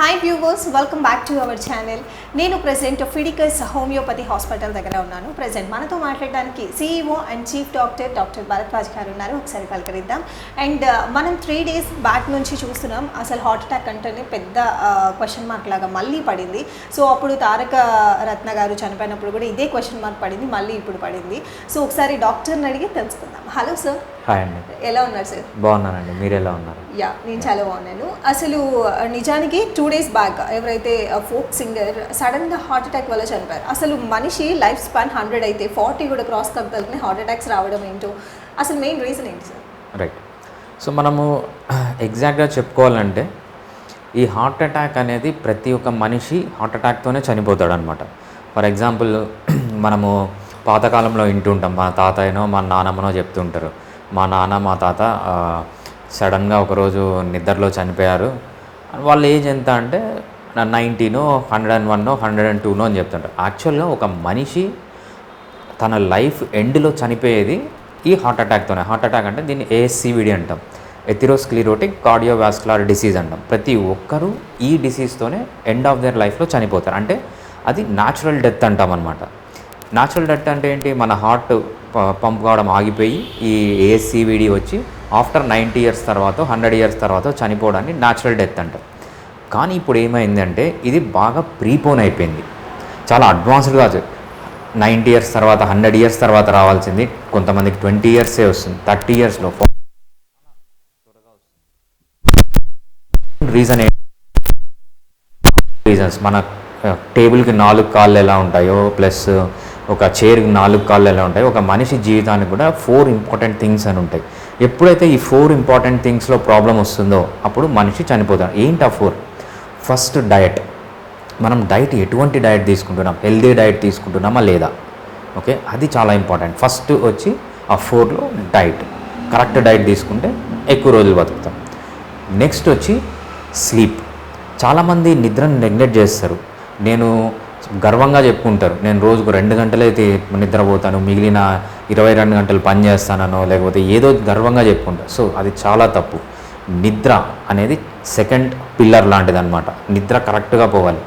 Hi viewers, welcome back to our channel. నేను present Fidicus homeopathy hospital దగ్గర ఉన్నాను. Present మనతో మాట్లాడడానికి CEO and chief doctor Bharadwaj గారు ఉన్నారు. ఒకసారి పలకరిద్దాం. అండ్ మనం 3 days బ్యాక్ నుంచి చూస్తున్నాం. అసలు హార్ట్ అటాక్ అంటేనే పెద్ద క్వశ్చన్ మార్క్ లాగా మళ్ళీ పడింది. సో అప్పుడు తారక రత్న గారు చనిపోయినప్పుడు కూడా ఇదే క్వశ్చన్ మార్క్ పడింది, మళ్ళీ ఇప్పుడు పడింది. సో ఒకసారి డాక్టర్ని అడిగి తెలుసుకుందాం. Hello sir. హాయ్ అండి. ఎలా ఉన్నారు సార్? బాగున్నానండి, మీరు ఎలా ఉన్నారు? యా, నేను చాలా బాగున్నాను. అసలు నిజానికి 2 days బ్యాక్ ఎవరైతే ఫోక్ సింగర్ సడన్గా హార్ట్ అటాక్ వల్ల చనిపోయారు. అసలు మనిషి లైఫ్ స్పాన్ 100 అయితే 40 కూడా క్రాస్ కంపల్ని హార్ట్ అటాక్స్ రావడం ఏంటో, అసలు మెయిన్ రీజన్ ఏంటి సార్? రైట్. సో మనము ఎగ్జాక్ట్గా చెప్పుకోవాలంటే ఈ హార్ట్ అటాక్ అనేది ప్రతి ఒక్క మనిషి హార్ట్ అటాక్తోనే చనిపోతాడు అనమాట. ఫర్ ఎగ్జాంపుల్ మనము పాతకాలంలో వింటుంటాం, మా తాతయ్యనో మా నానమ్మనో చెప్తుంటారు, మా నాన్న మా తాత సడన్గా ఒకరోజు నిద్రలో చనిపోయారు. వాళ్ళ ఏజ్ ఎంత అంటే 90నో 101నో 102నో అని చెప్తుంటారు. యాక్చువల్గా ఒక మనిషి తన లైఫ్ ఎండ్లో చనిపోయేది ఈ హార్ట్ అటాక్తోనే. హార్ట్ అటాక్ అంటే దీన్ని ASCVD అంటాం, ఎథెరోస్క్లెరోటిక్ కార్డియోవాస్కులర్ డిసీజ్ అంటాం. ప్రతి ఒక్కరూ ఈ డిసీజ్తోనే ఎండ్ ఆఫ్ దేర్ లైఫ్లో చనిపోతారు. అంటే అది న్యాచురల్ డెత్ అంటాం అనమాట. న్యాచురల్ డెత్ అంటే ఏంటి? మన హార్ట్ పంప్ కావడం ఆగిపోయి ఈ ASCVD వచ్చి ఆఫ్టర్ 90 years తర్వాత 100 years తర్వాత చనిపోవడాన్ని న్యాచురల్ డెత్ అంటారు. కానీ ఇప్పుడు ఏమైందంటే ఇది బాగా ప్రీపోన్ అయిపోయింది, చాలా అడ్వాన్స్డ్గా 90 years తర్వాత 100 years తర్వాత రావాల్సింది కొంతమందికి 20 years వస్తుంది, 30 yearsలో. రీజన్స్ మన టేబుల్కి 4 కాళ్ళు ఎలా ఉంటాయో, ప్లస్ ఒక చైర్కి 4 కాళ్ళు ఎలా ఉంటాయో, ఒక మనిషి జీవితానికి కూడా 4 ఇంపార్టెంట్ థింగ్స్ అని ఉంటాయి. ఎప్పుడైతే ఈ 4 ఇంపార్టెంట్ థింగ్స్లో ప్రాబ్లం వస్తుందో అప్పుడు మనిషి చనిపోతాడు. ఏంటి ఆ 4? First diet. మనం డైట్ ఎటువంటి డైట్ తీసుకుంటున్నాం, హెల్దీ డైట్ తీసుకుంటున్నామా లేదా? ఓకే, అది చాలా ఇంపార్టెంట్. ఫస్ట్ వచ్చి ఆ 4లో డైట్, కరెక్ట్ డైట్ తీసుకుంటే ఎక్కువ రోజులు బతుకుతాం. నెక్స్ట్ వచ్చి స్లీప్. చాలామంది నిద్రను నెగ్లెక్ట్ చేస్తారు. నేను గర్వంగా చెప్పుకుంటారు, నేను రోజుకు 2 గంటలైతే నిద్రపోతాను, మిగిలిన 22 గంటలు పని చేస్తానో లేకపోతే ఏదో గర్వంగా చెప్పుకుంటారు. సో అది చాలా తప్పు. నిద్ర అనేది సెకండ్ పిల్లర్ లాంటిది అనమాట. నిద్ర కరెక్ట్గా పోవాలి.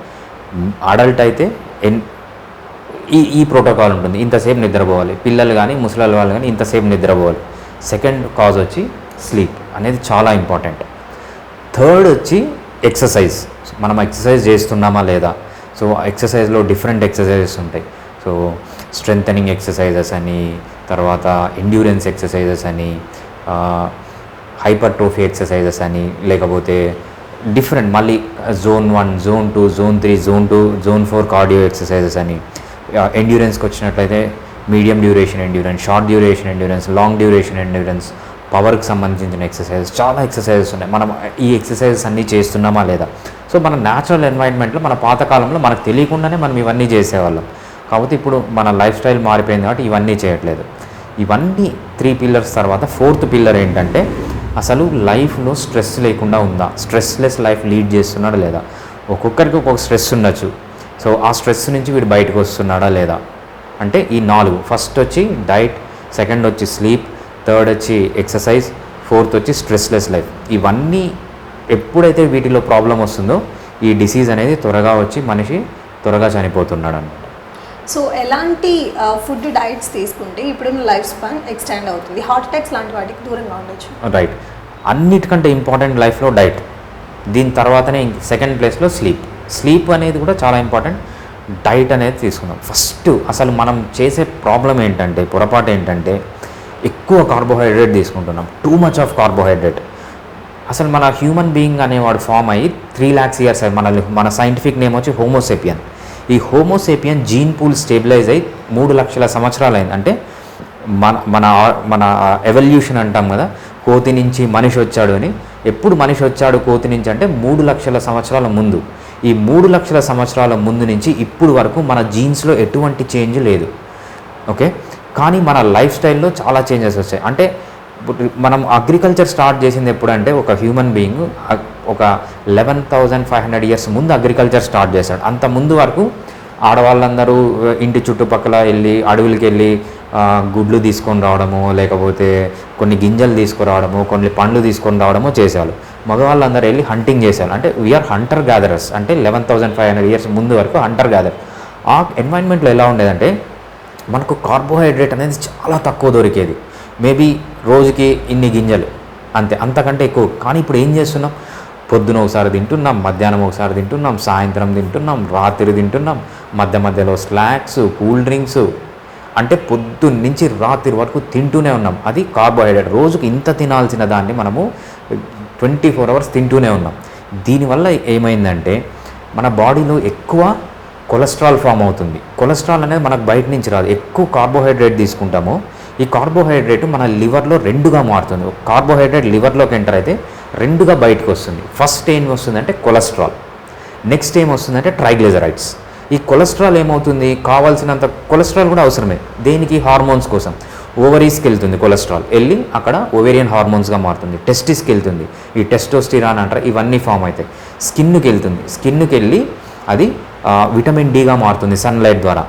అడల్ట్ అయితే ఈ ప్రోటోకాల్ ఉంటుంది, ఇంతసేపు నిద్రపోవాలి. పిల్లలు కానీ ముసలి వాళ్ళు కానీ ఇంతసేపు నిద్రపోవాలి. సెకండ్ కాజ్ వచ్చి స్లీప్ అనేది చాలా ఇంపార్టెంట్. థర్డ్ వచ్చి ఎక్సర్సైజ్. మనం ఎక్సర్సైజ్ చేస్తున్నామా లేదా? సో ఎక్సర్సైజ్లో డిఫరెంట్ ఎక్సర్సైజెస్ ఉంటాయి. సో స్ట్రెంథనింగ్ ఎక్సర్సైజెస్ అని, తర్వాత ఎండ్యూరెన్స్ ఎక్సర్సైజెస్ అని, హైపర్ట్రోఫీ ఎక్సర్సైజెస్ అని, లేకపోతే డిఫరెంట్ మళ్ళీ Zone 1, Zone 2, Zone 3, Zone 2, Zone 4 cardio exercises అని. ఎండ్యూరెన్స్కి వచ్చినట్లయితే medium duration endurance, short duration endurance, long duration endurance, పవర్కి సంబంధించిన ఎక్సర్సైజెస్, చాలా ఎక్సర్సైజెస్ ఉన్నాయి. మనం ఈ ఎక్సర్సైజెస్ అన్నీ చేస్తున్నామా లేదా? సో మన న్యాచురల్ ఎన్వైరన్మెంట్లో మన పాతకాలంలో మనకు తెలియకుండానే మనం ఇవన్నీ చేసేవాళ్ళం. కాబట్టి ఇప్పుడు మన లైఫ్ స్టైల్ మారిపోయింది కాబట్టి ఇవన్నీ చేయట్లేదు. ఇవన్నీ 3 pillars తర్వాత 4th pillar ఏంటంటే అసలు లైఫ్లో స్ట్రెస్ లేకుండా ఉందా, స్ట్రెస్లెస్ లైఫ్ లీడ్ చేస్తున్నాడా లేదా? ఒక్కొక్కరికి ఒక్కొక్క స్ట్రెస్ ఉండొచ్చు. సో ఆ స్ట్రెస్ నుంచి వీడు బయటకు వస్తున్నాడా లేదా అంటే ఈ 4. ఫస్ట్ వచ్చి డైట్, సెకండ్ వచ్చి స్లీప్, థర్డ్ వచ్చి ఎక్సర్సైజ్, 4th వచ్చి స్ట్రెస్లెస్ లైఫ్. ఇవన్నీ ఎప్పుడైతే వీటిలో ప్రాబ్లం వస్తుందో ఈ డిసీజ్ అనేది త్వరగా వచ్చి మనిషి త్వరగా చనిపోతున్నాడు అనమాట. సో ఎలాంటి ఫుడ్ డైట్స్ తీసుకుంటే ఇప్పుడున్న లైఫ్ స్పాన్ ఎక్స్టెండ్ అవుతుంది, హార్ట్ అటాక్స్ లాంటి వాటికి దూరంగా ఉండొచ్చు? రైట్. అన్నిటికంటే ఇంపార్టెంట్ లైఫ్లో డైట్, దీని తర్వాతనే సెకండ్ ప్లేస్లో స్లీప్. స్లీప్ అనేది కూడా చాలా ఇంపార్టెంట్. డైట్ అనేది తీసుకుందాం ఫస్ట్. అసలు మనం చేసే ప్రాబ్లం ఏంటంటే, పొరపాటు ఏంటంటే ఎక్కువ కార్బోహైడ్రేట్ తీసుకుంటున్నాం, టూ మచ్ ఆఫ్ కార్బోహైడ్రేట్. అసలు మన హ్యూమన్ బీయింగ్ అనేవాడు ఫామ్ అయ్యి 3 lakhs years అయ్యి, మన సైంటిఫిక్ నేమ్ వచ్చి హోమోసేపియన్. ఈ హోమోసేపియన్ జీన్ పూల్ స్టేబిలైజ్ అయ్యి 3 లక్షల సంవత్సరాలు అయింది. అంటే మన ఎవల్యూషన్ అంటాం కదా, కోతి నుంచి మనిషి వచ్చాడు అని. ఎప్పుడు మనిషి వచ్చాడు కోతి నుంచి అంటే 3 లక్షల సంవత్సరాల ముందు. ఈ 3 లక్షల సంవత్సరాల ముందు నుంచి ఇప్పుడు వరకు మన జీన్స్లో ఎటువంటి చేంజ్ లేదు. ఓకే, కానీ మన లైఫ్ స్టైల్లో చాలా చేంజెస్ వచ్చాయి. అంటే మనం అగ్రికల్చర్ స్టార్ట్ చేసింది ఎప్పుడంటే ఒక హ్యూమన్ బీయింగ్ ఒక 11,500 years ముందు అగ్రికల్చర్ స్టార్ట్ చేశాడు. అంత ముందు వరకు ఆడవాళ్ళందరూ ఇంటి చుట్టుపక్కల వెళ్ళి అడవులకి వెళ్ళి గుడ్లు తీసుకొని రావడము, లేకపోతే కొన్ని గింజలు తీసుకురావడము, కొన్ని పండ్లు తీసుకొని రావడము చేసేవాళ్ళు. మగవాళ్ళందరూ వెళ్ళి హంటింగ్ చేసేవాళ్ళు. అంటే వీఆర్ హంటర్ గ్యాదరర్స్. అంటే 11,500 years ముందు వరకు హంటర్ గ్యాదర్. ఆ ఎన్వైర్న్మెంట్లో ఎలా ఉండేదంటే మనకు కార్బోహైడ్రేట్ అనేది చాలా తక్కువ దొరికేది. మేబీ రోజుకి ఇన్ని గింజలు అంతే, అంతకంటే ఎక్కువ. కానీ ఇప్పుడు ఏం చేస్తున్నాం, పొద్దున ఒకసారి తింటున్నాం, మధ్యాహ్నం ఒకసారి తింటున్నాం, సాయంత్రం తింటున్నాం, రాత్రి తింటున్నాం, మధ్యలో స్నాక్స్, కూల్ డ్రింక్స్, అంటే పొద్దున్న నుంచి రాత్రి వరకు తింటూనే ఉన్నాం. అది కార్బోహైడ్రేట్. రోజుకి ఇంత తినాల్సిన దాన్ని మనము 24 hours తింటూనే ఉన్నాం. దీనివల్ల ఏమైందంటే మన బాడీలో ఎక్కువ కొలెస్ట్రాల్ ఫామ్ అవుతుంది. కొలెస్ట్రాల్ అనేది మనకు బయట నుంచి రాదు. ఎక్కువ కార్బోహైడ్రేట్ తీసుకుంటాము. ఈ కార్బోహైడ్రేట్ మన లివర్లో రెండుగా మారుతుంది. కార్బోహైడ్రేట్ లివర్లోకి ఎంటర్ అయితే రెండుగా బయటకు వస్తుంది. ఫస్ట్ ఏం వస్తుందంటే కొలెస్ట్రాల్, నెక్స్ట్ ఏం వస్తుందంటే ట్రైగ్లిజరైడ్స్. ఈ కొలెస్ట్రాల్ ఏమవుతుంది, కావాల్సినంత కొలెస్ట్రాల్ కూడా అవసరమే. దేనికి, హార్మోన్స్ కోసం. ఓవరీస్కి వెళ్తుంది కొలెస్ట్రాల్, వెళ్ళి అక్కడ ఓవేరియన్ హార్మోన్స్గా మారుతుంది. టెస్టిస్కి వెళ్తుంది, ఈ టెస్టోస్టిరాన్ అంటారు, ఇవన్నీ ఫామ్ అవుతాయి. స్కిన్కి వెళ్తుంది, స్కిన్కి వెళ్ళి అది విటమిన్ డిగా మారుతుంది సన్లైట్ ద్వారా.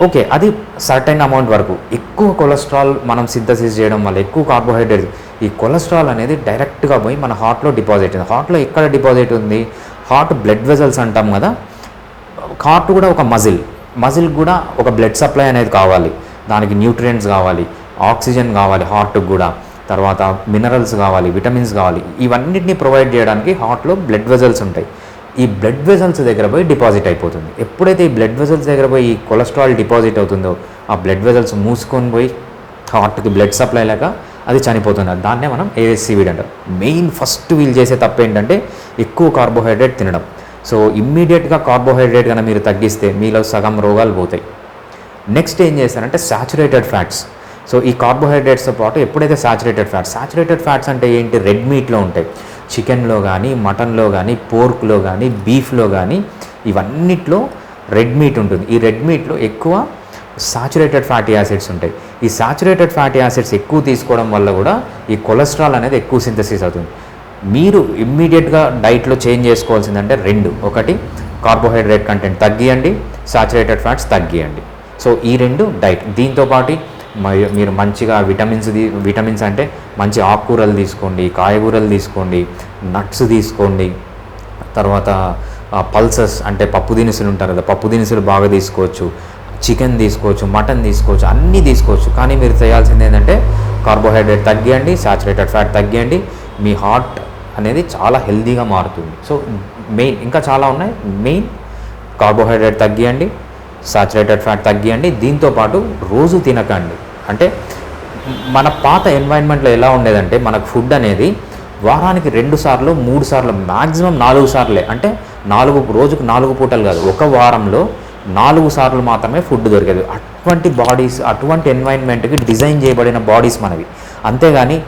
ఓకే, అది సర్టైన్ అమౌంట్ వరకు. ఎక్కువ కొలెస్ట్రాల్ మనం సింథసిస్ చేయడం వల్ల ఎక్కువ కార్బోహైడ్రేట్, ఈ కొలెస్ట్రాల్ అనేది డైరెక్ట్గా పోయి మన హార్ట్లో డిపాజిట్ ఉంది. హార్ట్లో ఎక్కడ డిపాజిట్ ఉంది, హార్ట్ బ్లడ్ వెజల్స్ అంటాం కదా, హార్ట్ కూడా ఒక మజిల్ కూడా ఒక బ్లడ్ సప్లై అనేది కావాలి. దానికి న్యూట్రియంట్స్ కావాలి, ఆక్సిజన్ కావాలి హార్ట్కి కూడా, తర్వాత మినరల్స్ కావాలి, విటమిన్స్ కావాలి. ఇవన్నిటిని ప్రొవైడ్ చేయడానికి హార్ట్లో బ్లడ్ వెజల్స్ ఉంటాయి. ఈ బ్లడ్ వెజల్స్ దగ్గర పోయి డిపాజిట్ అయిపోతుంది. ఎప్పుడైతే ఈ బ్లడ్ వెజల్స్ దగ్గర పోయి ఈ కొలెస్ట్రాల్ డిపాజిట్ అవుతుందో, ఆ బ్లడ్ వెజల్స్ మూసుకొని పోయి హార్ట్కి బ్లడ్ సప్లై లేక అది చనిపోతుంది. దాన్నే మనం ఏఎస్సివిడి అంటారు. మెయిన్ ఫస్ట్ వీళ్ళు చేసే తప్పు ఏంటంటే ఎక్కువ కార్బోహైడ్రేట్ తినడం. సో ఇమ్మీడియట్గా కార్బోహైడ్రేట్ కనుక మీరు తగ్గిస్తే మీలో సగం రోగాలు పోతాయి. నెక్స్ట్ ఏం చేస్తారంటే సాచురేటెడ్ ఫ్యాట్స్. సో ఈ కార్బోహైడ్రేట్స్తో పాటు ఎప్పుడైతే సాచురేటెడ్ ఫ్యాట్స్ అంటే ఏంటి, రెడ్ మీట్లో ఉంటాయి. చికెన్లో కానీ, మటన్లో కానీ, పోర్క్లో కానీ, బీఫ్లో కానీ, ఇవన్నిట్లో రెడ్ మీట్ ఉంటుంది. ఈ రెడ్ మీట్లో ఎక్కువ సాచురేటెడ్ ఫ్యాటీ యాసిడ్స్ ఉంటాయి. ఈ సాచురేటెడ్ ఫ్యాటీ యాసిడ్స్ ఎక్కువ తీసుకోవడం వల్ల కూడా ఈ కొలెస్ట్రాల్ అనేది ఎక్కువ సింథసిస్ అవుతుంది. మీరు ఇమ్మీడియట్గా డైట్లో చేంజ్ చేసుకోవాల్సిందంటే రెండు. ఒకటి, కార్బోహైడ్రేట్ కంటెంట్ తగ్గియండి, సాచురేటెడ్ ఫ్యాట్స్ తగ్గియండి. సో ఈ రెండు డైట్. దీంతోపాటు మీరు మంచిగా విటమిన్స్ అంటే మంచి ఆకుకూరలు తీసుకోండి, కాయగూరలు తీసుకోండి, నట్స్ తీసుకోండి, తర్వాత పల్సెస్ అంటే పప్పు దినుసులు ఉంటారు కదా, పప్పు దినుసులు బాగా తీసుకోవచ్చు, చికెన్ తీసుకోవచ్చు, మటన్ తీసుకోవచ్చు, అన్నీ తీసుకోవచ్చు. కానీ మీరు చేయాల్సింది ఏంటంటే కార్బోహైడ్రేట్ తగ్గియండి, సాచురేటెడ్ ఫ్యాట్ తగ్గియండి, మీ హార్ట్ అనేది చాలా హెల్దీగా మారుతుంది. సో మెయిన్ ఇంకా చాలా ఉన్నాయి. మెయిన్ కార్బోహైడ్రేట్ తగ్గియండి, సాచురేటెడ్ ఫ్యాట్ తగ్గియండి. దీంతోపాటు రోజు తినకండి. అంటే మన పాత ఎన్వైరన్మెంట్లో ఎలా ఉండేదంటే మనకు ఫుడ్ అనేది వారానికి 2 సార్లు 3 సార్లు మ్యాక్సిమం 4 సార్లే, అంటే రోజుకు 4 పూటలు కాదు, ఒక వారంలో 4 సార్లు మాత్రమే ఫుడ్ దొరికేది. అటువంటి బాడీస్, అటువంటి ఎన్వైరన్మెంట్కి డిజైన్ చేయబడిన బాడీస్ మనవి. అంతేగాని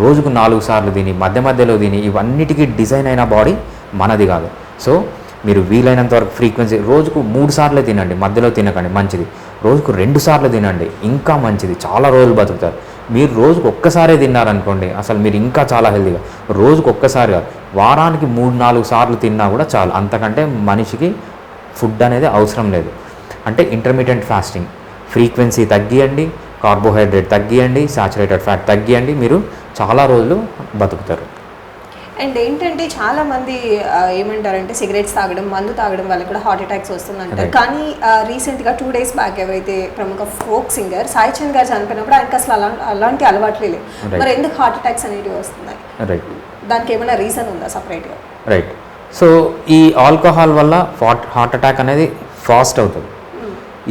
రోజుకు 4 సార్లు తిని మధ్యలో తిని ఇవన్నిటికీ డిజైన్ అయిన బాడీ మనది కాదు. సో మీరు వీలైనంత వరకు ఫ్రీక్వెన్సీ రోజుకు 3 సార్లు తినండి, మధ్యలో తినకండి, మంచిది. రోజుకు 2 సార్లు తినండి, ఇంకా మంచిది, చాలా రోజులు బతుకుతారు. మీరు రోజుకు ఒక్కసారే తిన్నారనుకోండి, అసలు మీరు ఇంకా చాలా హెల్తీగా. రోజుకు ఒక్కసారి కాదు, వారానికి 3-4 సార్లు తిన్నా కూడా చాలు. అంతకంటే మనిషికి ఫుడ్ అనేది అవసరం లేదు. అంటే ఇంటర్మీడియట్ ఫాస్టింగ్, ఫ్రీక్వెన్సీ తగ్గియండి, కార్బోహైడ్రేట్ తగ్గియండి, సాచురేటెడ్ ఫ్యాట్ తగ్గియండి, మీరు చాలా రోజులు బతుకుతారు. అండ్ ఏంటంటే చాలామంది ఏమంటారంటే సిగరెట్స్ తాగడం, మందు తాగడం వల్ల కూడా హార్ట్ అటాక్స్ వస్తుందంటారు. కానీ రీసెంట్గా 2 days బ్యాక్ ఎవరైతే ప్రముఖ ఫోక్ సింగర్ సాయి చంద్ గారు చనిపోయినప్పుడు ఆయనకి అసలు అలాంటి అలవాట్లే లేవు. మరి ఎందుకు హార్ట్ అటాక్స్ అనేవి వస్తున్నాయి? రైట్, దానికి ఏమైనా రీజన్ ఉందా సపరేట్గా? రైట్. సో ఈ ఆల్కహాల్ వల్ల హార్ట్ అటాక్ అనేది ఫాస్ట్ అవుతుంది.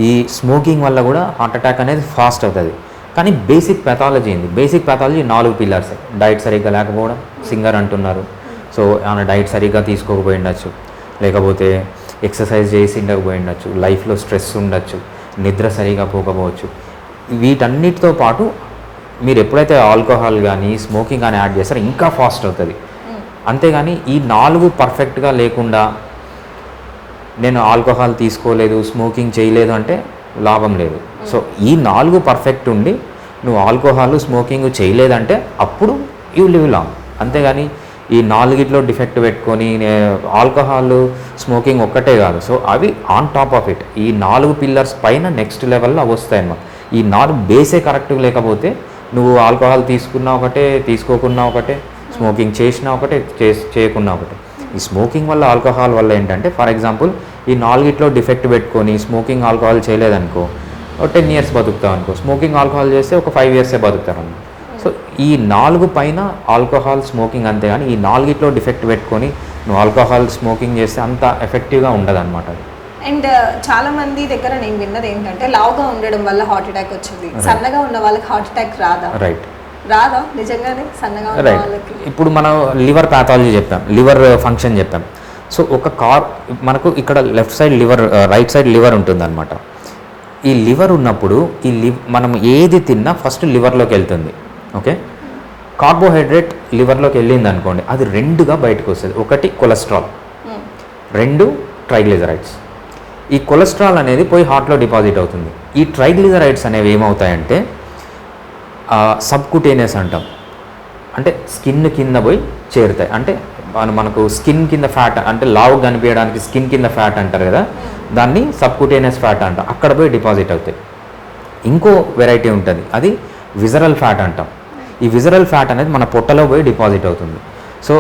ఈ స్మోకింగ్ వల్ల కూడా హార్ట్ అటాక్ అనేది ఫాస్ట్ అవుతుంది. కానీ బేసిక్ ప్యాథాలజీ ఏంది? Basic pathology 4 pillars. డైట్ సరిగ్గా లేకపోవడం, సింగర్ అంటున్నారు, సో ఆయన డైట్ సరిగ్గా తీసుకోకపోయి ఉండొచ్చు, లేకపోతే ఎక్సర్సైజ్ చేసి ఉండకపోయి ఉండొచ్చు, లైఫ్లో స్ట్రెస్ ఉండొచ్చు, నిద్ర సరిగా పోకపోవచ్చు. వీటన్నిటితో పాటు మీరు ఎప్పుడైతే ఆల్కహాల్ కానీ స్మోకింగ్ కానీ యాడ్ చేస్తారో ఇంకా ఫాస్ట్ అవుతుంది. అంతేగాని ఈ 4 పర్ఫెక్ట్గా లేకుండా నేను ఆల్కహాల్ తీసుకోలేదు, స్మోకింగ్ చేయలేదు అంటే లాభం లేదు. సో ఈ 4 పర్ఫెక్ట్ ఉండి నువ్వు ఆల్కహాల్ స్మోకింగ్ చేయలేదంటే అప్పుడు యూ లివ్ లాంగ్. అంతేగాని ఈ 4 డిఫెక్ట్ పెట్టుకొని ఆల్కహాల్ స్మోకింగ్ ఒక్కటే కాదు, సో అవి ఆన్ టాప్ ఆఫ్ ఇట్ ఈ 4 పిల్లర్స్ పైన నెక్స్ట్ లెవెల్లో వస్తాయి అన్నమాట. ఈ 4 బేసే కరెక్ట్గా లేకపోతే నువ్వు ఆల్కహాల్ తీసుకున్నా ఒకటే, తీసుకోకున్నా ఒకటే, స్మోకింగ్ చేసినా ఒకటే, చేయకున్నా ఒకటే. ఈ స్మోకింగ్ వల్ల, ఆల్కహాల్ వల్ల ఏంటంటే, ఫర్ ఎగ్జాంపుల్ ఈ 4 డిఫెక్ట్ పెట్టుకొని స్మోకింగ్ ఆల్కహాల్ చేయలేదనుకో 10 years బతుకుతావు అనుకో, స్మోకింగ్ ఆల్కహాల్ చేస్తే ఒక 5 years బతుకుతారు అన్నమాట. సో ఈ 4 పైన ఆల్కహాల్, స్మోకింగ్ అంతే, కానీ ఈ 4 డిఫెక్ట్ పెట్టుకొని నువ్వు ఆల్కహాల్, స్మోకింగ్ చేస్తే అంత ఎఫెక్టివ్గా ఉండదు అనమాట. అండ్ చాలా మంది దగ్గర నేను విన్నది ఏంటంటే లావుగా ఉండడం వల్ల హార్ట్ అటాక్ వచ్చింది, సన్నగా ఉన్న వాళ్ళకి హార్ట్ అటాక్ రాదా? రైట్, రాదా నిజంగానే సన్నగా ఉన్న వాళ్ళకి? ఇప్పుడు మనం లివర్ ప్యాథాలజీ చెప్పాం, లివర్ ఫంక్షన్ చెప్పాం. సో ఒక మనకు ఇక్కడ left side liver, right side liver ఉంటుందన్నమాట. ఈ లివర్ ఉన్నప్పుడు మనం ఏది తిన్నా ఫస్ట్ లివర్లోకి వెళ్తుంది. ఓకే, కార్బోహైడ్రేట్ లివర్లోకి వెళ్ళింది అనుకోండి, అది 2గా బయటకు వస్తుంది. ఒకటి కొలెస్ట్రాల్, 2 ట్రైగ్లిజరైడ్స్. ఈ కొలెస్ట్రాల్ అనేది పోయి హార్ట్లో డిపాజిట్ అవుతుంది. ఈ ట్రైగ్లిజరైడ్స్ అనేవి ఏమవుతాయంటే సబ్కుటేనియస్ అంటాం, అంటే స్కిన్ కింద పోయి చేరుతాయి. అంటే మనకు స్కిన్ కింద ఫ్యాట్, అంటే లావు కనిపించడానికి స్కిన్ కింద ఫ్యాట్ అంటారు కదా, దాన్ని సబ్కుటేనియస్ ఫ్యాట్ అంటాం, అక్కడ పోయి డిపాజిట్ అవుతాయి. ఇంకో వెరైటీ ఉంటుంది, అది విజరల్ ఫ్యాట్ అంటాం. ఈ విజరల్ ఫ్యాట్ అనేది మన పొట్టలో పోయి డిపాజిట్ అవుతుంది. సో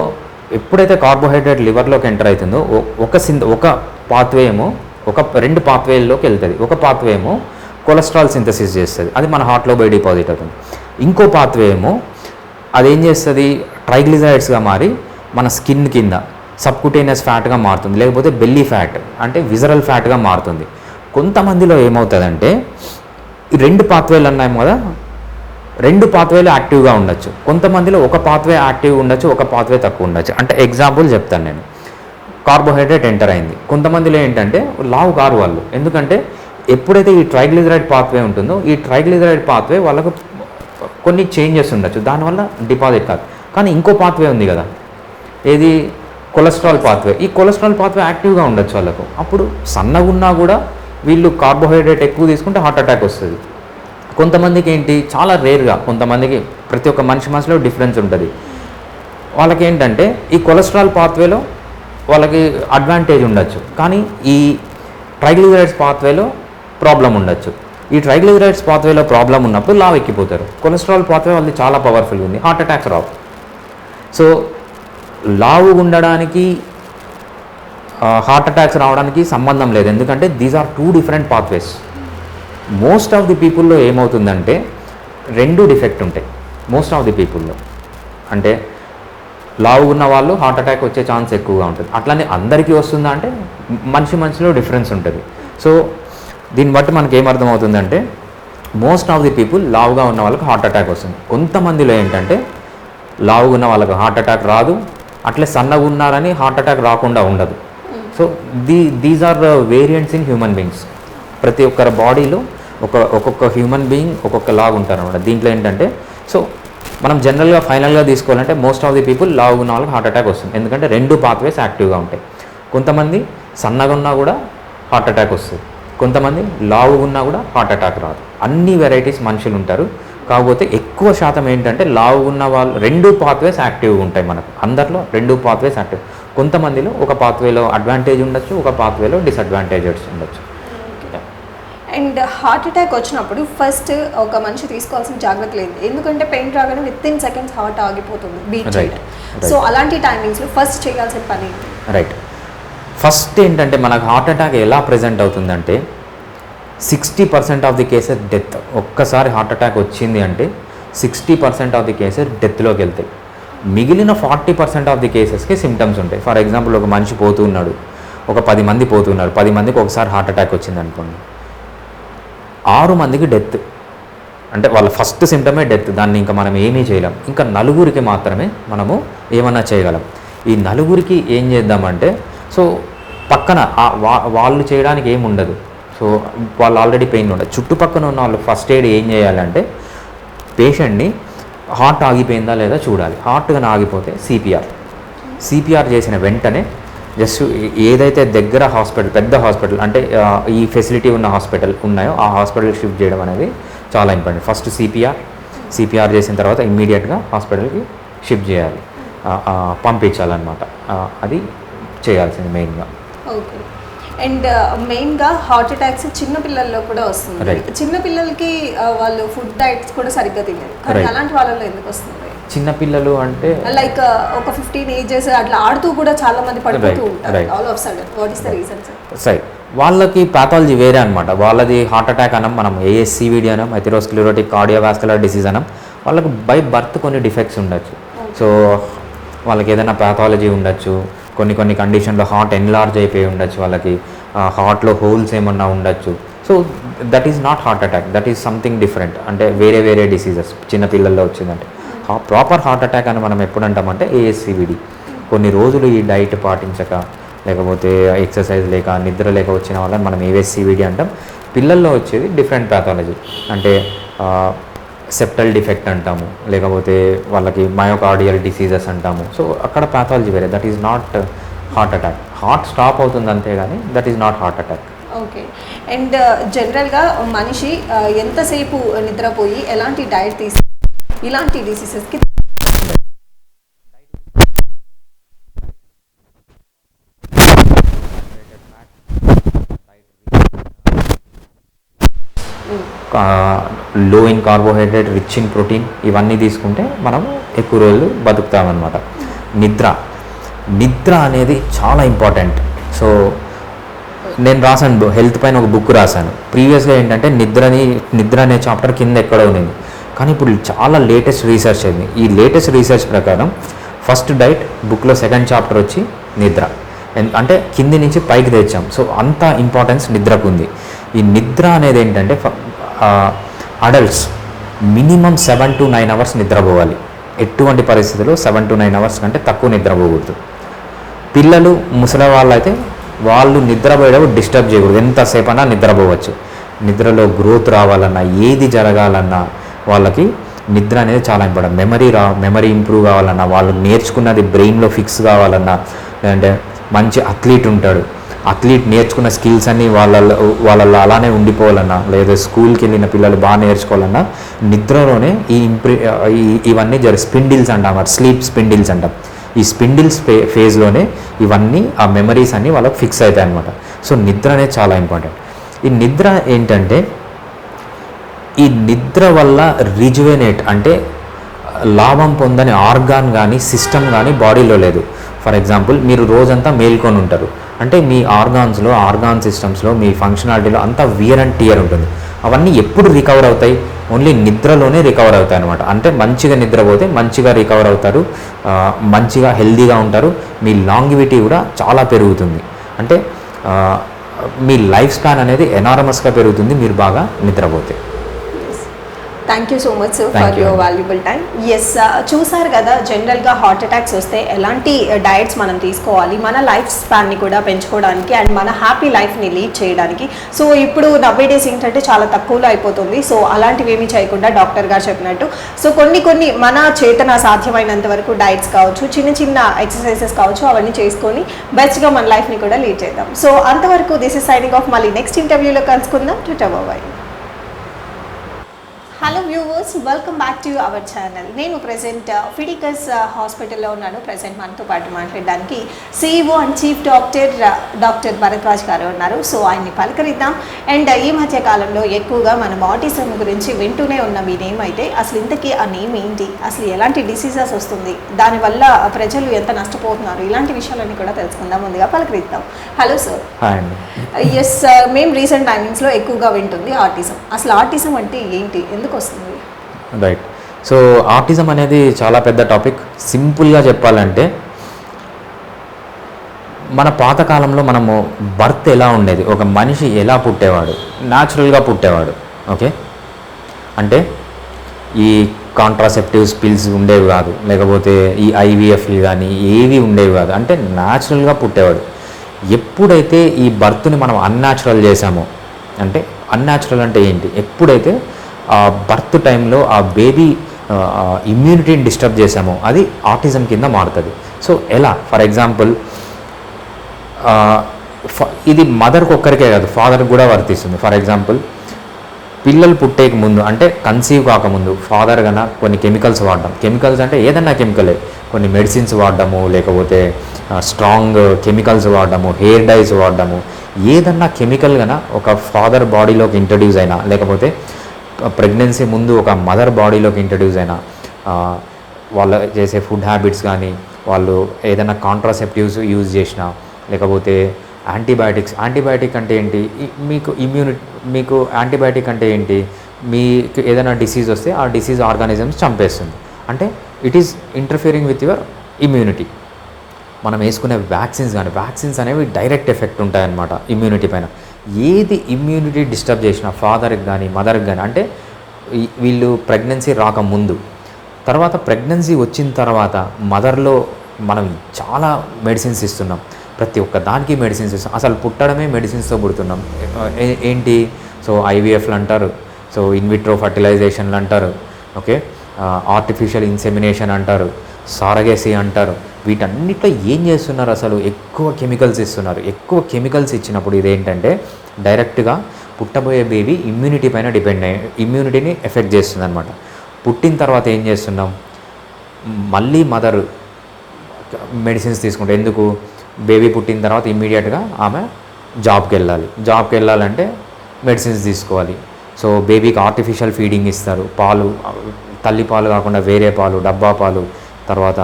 ఎప్పుడైతే కార్బోహైడ్రేట్ లివర్లోకి ఎంటర్ అవుతుందో ఒక పాత్వే ఏమో 2 పాత్వేల్లోకి వెళ్తుంది. ఒక పాత్వే ఏమో కొలెస్ట్రాల్ సింథసిస్ చేస్తుంది, అది మన హార్ట్లో పోయి డిపాజిట్ అవుతుంది. ఇంకో పాత్వే ఏమో అదేం చేస్తుంది, ట్రైగ్లిజరైడ్స్గా మారి మన స్కిన్ కింద సబ్కుటేనియస్ ఫ్యాట్గా మారుతుంది, లేకపోతే బెల్లీ ఫ్యాట్ అంటే విజరల్ ఫ్యాట్గా మారుతుంది. కొంతమందిలో ఏమవుతుందంటే ఈ 2 పాత్వేలు అన్నాము కదా, 2 పాత్వేలు యాక్టివ్గా ఉండొచ్చు. కొంతమందిలో ఒక పాత్వే యాక్టివ్గా ఉండొచ్చు, ఒక పాత్వే తక్కువ ఉండొచ్చు. అంటే ఎగ్జాంపుల్ చెప్తాను నేను, కార్బోహైడ్రేట్ ఎంటర్ అయింది, కొంతమందిలో ఏంటంటే లావు కారు వాళ్ళు, ఎందుకంటే ఎప్పుడైతే ఈ ట్రైగ్లిజరైడ్ పాత్వే ఉంటుందో ఈ ట్రైగ్లిజరైడ్ పాత్వే వాళ్ళకు కొన్ని చేంజెస్ ఉండొచ్చు, దానివల్ల డిపాజిట్ కాదు. కానీ ఇంకో పాత్వే ఉంది కదా, ఏది కొలెస్ట్రాల్ పాత్వే, ఈ కొలెస్ట్రాల్ పాత్వే యాక్టివ్గా ఉండొచ్చు వాళ్ళకు. అప్పుడు సన్నగా ఉన్నా కూడా వీళ్ళు కార్బోహైడ్రేట్ ఎక్కువ తీసుకుంటే హార్ట్ అటాక్ వస్తుంది. కొంతమందికి ఏంటి, చాలా రేర్గా, కొంతమందికి ప్రతి ఒక్క మనిషిలో డిఫరెన్స్ ఉంటుంది. వాళ్ళకి ఏంటంటే ఈ కొలెస్ట్రాల్ పాత్వేలో వాళ్ళకి అడ్వాంటేజ్ ఉండొచ్చు, కానీ ఈ ట్రైగ్లిజరైడ్స్ పాత్వేలో ప్రాబ్లం ఉండొచ్చు. ఈ ట్రైగ్లిజరైడ్స్ పాత్వేలో ప్రాబ్లం ఉన్నప్పుడు లావు ఎక్కిపోతారు. కొలెస్ట్రాల్ పాత్వే వాళ్ళది చాలా పవర్ఫుల్ ఉంది, హార్ట్ అటాక్స్ రావు. సో లావు ఉండడానికి హార్ట్ అటాక్స్ రావడానికి సంబంధం లేదు, ఎందుకంటే these are 2 different pathways. Most of the పీపుల్లో ఏమవుతుందంటే 2 డిఫెక్ట్ ఉంటాయి మోస్ట్ ఆఫ్ ది పీపుల్లో. అంటే లావు ఉన్న వాళ్ళు హార్ట్ అటాక్ వచ్చే ఛాన్స్ ఎక్కువగా ఉంటుంది. అట్లనే అందరికీ వస్తుందా అంటే మనిషిలో డిఫరెన్స్ ఉంటుంది. సో దీన్ని బట్టి మనకి ఏమర్థమవుతుందంటే మోస్ట్ ఆఫ్ ది పీపుల్ లావుగా ఉన్న వాళ్ళకి హార్ట్ అటాక్ వస్తుంది. కొంతమందిలో ఏంటంటే లావుగా ఉన్న వాళ్ళకి హార్ట్ అటాక్ రాదు, అట్లే సన్నగా ఉన్నారని హార్ట్ అటాక్ రాకుండా ఉండదు. So these are variants in human beings. ప్రతి ఒక్కరి బాడీలో ఒక్కొక్క హ్యూమన్ బీయింగ్ ఒక్కొక్క లాగా ఉంటారు అనమాట. దీంట్లో ఏంటంటే సో మనం జనరల్గా ఫైనల్గా తీసుకోవాలంటే మోస్ట్ ఆఫ్ ది పీపుల్ లావుగా ఉన్న వాళ్ళకి హార్ట్ అటాక్ వస్తుంది, ఎందుకంటే 2 పాత్వేస్ యాక్టివ్గా ఉంటాయి. కొంతమంది సన్నగా ఉన్నా కూడా హార్ట్ అటాక్ వస్తుంది, కొంతమంది లావుగా ఉన్నా కూడా హార్ట్ అటాక్ రాదు. అన్ని వెరైటీస్ మనుషులు ఉంటారు, కాకపోతే ఎక్కువ శాతం ఏంటంటే లావు ఉన్న వాళ్ళు 2 పాత్వేస్ యాక్టివ్గా ఉంటాయి. మనకు అందరిలో 2 పాత్వేస్ యాక్టివ్. కొంతమందిలో ఒక పాత్వేలో అడ్వాంటేజ్ ఉండొచ్చు, ఒక పాత్వేలో డిసడ్వాంటేజెస్ ఉండొచ్చు. అండ్ హార్ట్ అటాక్ వచ్చినప్పుడు ఫస్ట్ ఒక మనిషి తీసుకోవాల్సిన జాగ్రత్తలు ఏంటి, ఎందుకంటే పెయిన్ రాగానే వితిన్ సెకండ్స్ హార్ట్ ఆగిపోతుంది బీట్ చేయడం. సో అలాంటి టైమింగ్స్లో ఫస్ట్ చేయాల్సిన పని ఏంటి? రైట్, ఫస్ట్ ఏంటంటే మనకు హార్ట్ అటాక్ ఎలా ప్రెజెంట్ అవుతుందంటే 60% ఆఫ్ ది కేసెస్ డెత్. ఒక్కసారి హార్ట్ అటాక్ వచ్చింది అంటే 60% ఆఫ్ ది కేసెస్ డెత్లోకి వెళ్తాయి. మిగిలిన 40% ఆఫ్ ది కేసెస్కి సిమ్టమ్స్ ఉంటాయి. ఫర్ ఎగ్జాంపుల్ ఒక మనిషి పోతూ ఉన్నాడు, ఒక 10 మంది పోతున్నారు, 10 మందికి ఒకసారి హార్ట్ అటాక్ వచ్చింది అనుకోండి, 6 మందికి డెత్. అంటే వాళ్ళ ఫస్ట్ సిమ్టమే డెత్, దాన్ని ఇంకా మనం ఏమీ చేయలేం. ఇంకా 4 మాత్రమే మనము ఏమన్నా చేయగలం. ఈ 4 ఏం చేద్దామంటే సో పక్కన వాళ్ళు చేయడానికి ఏమి ఉండదు. సో వాళ్ళు ఆల్రెడీ పెయిన్ ఉండదు. చుట్టుపక్కల ఉన్న వాళ్ళు ఫస్ట్ ఎయిడ్ ఏం చేయాలంటే పేషెంట్ని హార్ట్ ఆగిపోయిందా లేదా చూడాలి. హార్ట్ కానీ ఆగిపోతే సిపిఆర్ చేసిన వెంటనే జస్ట్ ఏదైతే దగ్గర హాస్పిటల్, పెద్ద హాస్పిటల్ అంటే ఈ ఫెసిలిటీ ఉన్న హాస్పిటల్ ఉన్నాయో ఆ హాస్పిటల్కి షిఫ్ట్ చేయడం అనేది చాలా ఇంపార్టెంట్. ఫస్ట్ సిపిఆర్ చేసిన తర్వాత ఇమ్మీడియట్గా హాస్పిటల్కి షిఫ్ట్ చేయాలి, పంపించాలన్నమాట. అది చేయాల్సింది మెయిన్గా. ఓకే. అండ్ మెయిన్గా హార్ట్ అటాక్స్ చిన్న పిల్లల్లో కూడా వస్తుంది. Right. చిన్న పిల్లలకి వాళ్ళు ఫుడ్ డైట్స్ కూడా సరిగ్గా తినరు, కానీ Right. అలాంటి వాళ్ళలో ఎందుకు వస్తుంది? చిన్నపిల్లలు అంటే లైక్ ఒక 15 ఏజెస్ అట్లా ఆడుతూ కూడా చాలా మంది పడిపోతూ Right. ఉంటారు. Right. All of sudden what is the reason sir? సరే, వాళ్ళకి పాథాలజీ వేరే అనమాట. వాళ్ళది హార్ట్ అటాక్ అనం, మనం ఏఎస్సివిడి అనం, ఎథెరోస్క్లెరోటిక్ కార్డియోవాస్కులర్ డిసీజ్ అనం. వాళ్ళకు బై బర్త్ కొన్ని డిఫెక్ట్స్ ఉండొచ్చు. సో వాళ్ళకి ఏదైనా పాథాలజీ ఉండొచ్చు, కొన్ని కండిషన్లో హార్ట్ ఎన్లార్జ్ అయిపోయి ఉండొచ్చు, వాళ్ళకి హార్ట్లో హోల్స్ ఏమన్నా ఉండొచ్చు. So that is not heart attack, that is something different. అంటే వేరే డిసీజెస్ చిన్నపిల్లల్లో వచ్చిందంటే. ప్రాపర్ హార్ట్ అటాక్ అని మనం ఎప్పుడు అంటామంటే ఏఎస్సివిడి. కొన్ని రోజులు ఈ డైట్ పాటించక, లేకపోతే ఎక్సర్సైజ్ లేక, నిద్ర లేక వచ్చిన వాళ్ళని మనం ఏఎస్సివిడి అంటాం. పిల్లల్లో వచ్చేది డిఫరెంట్ పాథాలజీ, అంటే సెప్టల్ డిఫెక్ట్ అంటాము, లేకపోతే వాళ్ళకి మయోకార్డియల్ డిసీజెస్ అంటాము. సో అక్కడ పాథాలజీ వేరే. That is not heart attack. Heart stop అవుతుంది అంతే కానీ that is not heart attack. Okay. And జనరల్గా మనిషి ఎంతసేపు నిద్రపోయి ఎలాంటి డైట్ తీసి ఇలాంటి డిసీజెస్కి లో in carbohydrate, rich in protein, ఇవన్నీ తీసుకుంటే మనం ఎక్కువ రోజులు బతుకుతామన్నమాట. నిద్ర అనేది చాలా ఇంపార్టెంట్. సో నేను రాశాను హెల్త్ పైన ఒక బుక్ రాశాను. ప్రీవియస్గా ఏంటంటే నిద్ర అనే చాప్టర్ కింద ఎక్కడో ఉంది, కానీ ఇప్పుడు చాలా లేటెస్ట్ రీసెర్చ్ అయింది. ఈ లేటెస్ట్ రీసెర్చ్ ప్రకారం ఫస్ట్ డైట్ బుక్లో సెకండ్ చాప్టర్ వచ్చి నిద్ర, అంటే కింది నుంచి పైకి తెచ్చాం. సో అంత ఇంపార్టెన్స్ నిద్రకు ఉంది. ఈ నిద్ర అనేది ఏంటంటే అడల్ట్స్ మినిమం 7 to 9 అవర్స్ నిద్రపోవాలి. ఎటువంటి పరిస్థితుల్లో 7 to 9 అవర్స్ కంటే తక్కువ నిద్రపోకూడదు. పిల్లలు, ముసలి వాళ్ళు అయితే వాళ్ళు నిద్రపోయేటప్పుడు డిస్టర్బ్ చేయకూడదు. ఎంతసేపైనా నిద్రపోవచ్చు. నిద్రలో గ్రోత్ రావాలన్నా, ఏది జరగాలన్నా వాళ్ళకి నిద్ర అనేది చాలా ఇంపార్టెంట్. మెమరీ ఇంప్రూవ్ కావాలన్నా, వాళ్ళు నేర్చుకున్నది బ్రెయిన్లో ఫిక్స్ కావాలన్నా, లేదంటే మంచి అథ్లీట్ ఉంటాడు, అథ్లీట్ నేర్చుకున్న స్కిల్స్ అన్నీ వాళ్ళల్లో అలానే ఉండిపోవాలన్నా, లేదా స్కూల్కి వెళ్ళిన పిల్లలు బాగా నేర్చుకోవాలన్నా నిద్రలోనే ఇవన్నీ స్పిండిల్స్ అంటాం, స్లీప్ స్పిండిల్స్ అంటాం. ఈ స్పిండిల్స్ ఫేజ్లోనే ఇవన్నీ ఆ మెమరీస్ అన్నీ వాళ్ళకి ఫిక్స్ అవుతాయి అన్నమాట. సో నిద్ర అనేది చాలా ఇంపార్టెంట్. ఈ నిద్ర ఏంటంటే, ఈ నిద్ర వల్ల రిజువెనేట్ అంటే లాభం పొందని ఆర్గాన్ కానీ సిస్టమ్ కానీ బాడీలో లేదు. ఫర్ ఎగ్జాంపుల్, మీరు రోజంతా మేల్కొని ఉంటారు అంటే మీ ఆర్గాన్ సిస్టమ్స్లో, మీ ఫంక్షనాలిటీలో అంతా వియర్ అండ్ టియర్ ఉంటుంది. అవన్నీ ఎప్పుడు రికవర్ అవుతాయి? ఓన్లీ నిద్రలోనే రికవర్ అవుతాయి అనమాట. అంటే మంచిగా నిద్రపోతే మంచిగా రికవర్ అవుతారు, మంచిగా హెల్దీగా ఉంటారు, మీ లాంగివిటీ కూడా చాలా పెరుగుతుంది. అంటే మీ లైఫ్ స్పాన్ అనేది ఎనారమస్గా పెరుగుతుంది మీరు బాగా నిద్రపోతే. Thank you so much sir for your valuable time. Yes, చూసారు కదా, జనరల్గా హార్ట్ అటాక్స్ వస్తే ఎలాంటి డైట్స్ మనం తీసుకోవాలి మన లైఫ్ స్పాన్ని కూడా పెంచుకోవడానికి అండ్ మన హ్యాపీ లైఫ్ని లీడ్ చేయడానికి. సో ఇప్పుడు 90 డేస్ ఏంటంటే చాలా తక్కువలో అయిపోతుంది. సో అలాంటివి ఏమీ చేయకుండా డాక్టర్ గారు చెప్పినట్టు సో కొన్ని మన చేతన సాధ్యమైనంత వరకు డైట్స్ కావచ్చు, చిన్న ఎక్సర్సైజెస్ కావచ్చు, అవన్నీ చేసుకొని బెస్ట్గా మన లైఫ్ని కూడా లీడ్ చేద్దాం. సో అంతవరకు దిస్ ఇస్ సైనింగ్ ఆఫ్. మళ్ళీ నెక్స్ట్ ఇంటర్వ్యూలో కలుసుకుందాం. Bye. Hello viewers, welcome back to our channel. నేను ప్రెసెంట్ ఫిడికస్ హాస్పిటల్లో ఉన్నాను. ప్రెసెంట్ మనతో పాటు మాట్లాడడానికి CEO and chief doctor Bharadwaj గారు ఉన్నారు. సో ఆయన్ని పలకరిద్దాం. అండ్ ఈ మధ్య కాలంలో ఎక్కువగా మనం ఆటిజం గురించి వింటూనే ఉన్నాం. ఈ నేమ్ అయితే అసలు ఇంతకీ ఆ నేమ్ ఏంటి, అసలు ఎలాంటి డిసీజెస్ వస్తుంది, దానివల్ల ప్రజలు ఎంత నష్టపోతున్నారు, ఇలాంటి విషయాలన్నీ కూడా తెలుసుకుందాం. ముందుగా పలకరిద్దాం. Hello sir. ఎస్, మేము రీసెంట్ టైమింగ్స్లో ఎక్కువగా వింటుంది ఆటిజం. అసలు ఆటిజం అంటే ఏంటి, ఎందుకు వస్తుంది? రైట్. సో ఆటిజం అనేది చాలా పెద్ద టాపిక్. సింపుల్గా చెప్పాలంటే, మన పాతకాలంలో మనము బర్త్ ఎలా ఉండేది, ఒక మనిషి ఎలా పుట్టేవాడు, న్యాచురల్గా పుట్టేవాడు. ఓకే, అంటే ఈ కాంట్రాసెప్టివ్స్ పిల్స్ ఉండేవి కాదు, లేకపోతే ఈ IVFలు కానీ ఏవి ఉండేవి కాదు. అంటే న్యాచురల్గా పుట్టేవాడు. ఎప్పుడైతే ఈ బర్త్ని మనం అన్యాచురల్ చేసామో, అంటే అన్యాచురల్ అంటే ఏంటి, ఎప్పుడైతే ఆ బర్త్ టైంలో ఆ బేబీ ఇమ్యూనిటీని డిస్టర్బ్ చేసామో అది ఆటిజం కింద మారుతుంది. సో ఎలా, ఫర్ ఎగ్జాంపుల్ ఇది మదర్కి ఒక్కరికే కాదు, ఫాదర్కి కూడా వర్తిస్తుంది. ఫర్ ఎగ్జాంపుల్, పిల్లలు పుట్టేక ముందు అంటే కన్సీవ్ కాకముందు ఫాదర్ కన్నా కొన్ని కెమికల్స్ వాడడం, కెమికల్స్ అంటే ఏదన్నా కెమికలే, కొన్ని మెడిసిన్స్ వాడడము, లేకపోతే స్ట్రాంగ్ కెమికల్స్ వాడడము, హెయిర్ డైస్ వాడడము, ఏదన్నా కెమికల్ కన్నా ఒక ఫాదర్ బాడీలోకి ఇంట్రడ్యూస్ అయినా, లేకపోతే ప్రెగ్నెన్సీ ముందు ఒక మదర్ బాడీలోకి ఇంట్రడ్యూస్ అయినా, వాళ్ళు చేసే ఫుడ్ హ్యాబిట్స్ కానీ, వాళ్ళు ఏదైనా కాంట్రాసెప్టివ్స్ యూజ్ చేసినా, లేకపోతే యాంటీబయాటిక్ అంటే ఏంటి, మీకు యాంటీబయాటిక్ అంటే ఏంటి, మీకు ఏదైనా డిసీజ్ వస్తే ఆ డిసీజ్ ఆర్గానిజమ్స్ చంపేస్తుంది, అంటే it is interfering with your immunity. మనం వేసుకునే వ్యాక్సిన్స్ అనేవి డైరెక్ట్ ఎఫెక్ట్ ఉంటాయన్నమాట ఇమ్యూనిటీ పైన. ఏది ఇమ్యూనిటీ డిస్టర్బ్ చేసినా ఫాదర్కి కానీ మదర్కి కానీ, అంటే వీళ్ళు ప్రెగ్నెన్సీ రాకముందు, తర్వాత ప్రెగ్నెన్సీ వచ్చిన తర్వాత మదర్లో మనం చాలా మెడిసిన్స్ ఇస్తున్నాం, ప్రతి ఒక్క దానికి మెడిసిన్స్ ఇస్తాం. అసలు పుట్టడమే మెడిసిన్స్తో పుడుతున్నాం. ఏంటి, సో ఐవీఎఫ్లు అంటారు, సో ఇన్విట్రో ఫర్టిలైజేషన్లు అంటారు, ఓకే, ఆర్టిఫిషియల్ ఇన్సెమినేషన్ అంటారు, సారగేసీ అంటారు. వీటన్నిటిలో ఏం చేస్తున్నారు, అసలు ఎక్కువ కెమికల్స్ ఇస్తున్నారు. ఎక్కువ కెమికల్స్ ఇచ్చినప్పుడు ఇదేంటంటే డైరెక్ట్గా పుట్టబోయే బేబీ ఇమ్యూనిటీ పైన ఇమ్యూనిటీని ఎఫెక్ట్ చేస్తుంది అనమాట. పుట్టిన తర్వాత ఏం చేస్తున్నాం, మళ్ళీ మదర్ మెడిసిన్స్ తీసుకుంటే, ఎందుకు, బేబీ పుట్టిన తర్వాత ఇమ్మీడియట్గా ఆమె జాబ్కి వెళ్ళాలంటే మెడిసిన్స్ తీసుకోవాలి. సో బేబీకి ఆర్టిఫిషియల్ ఫీడింగ్ ఇస్తారు, పాలు, తల్లి పాలు కాకుండా వేరే పాలు, డబ్బా పాలు, తర్వాత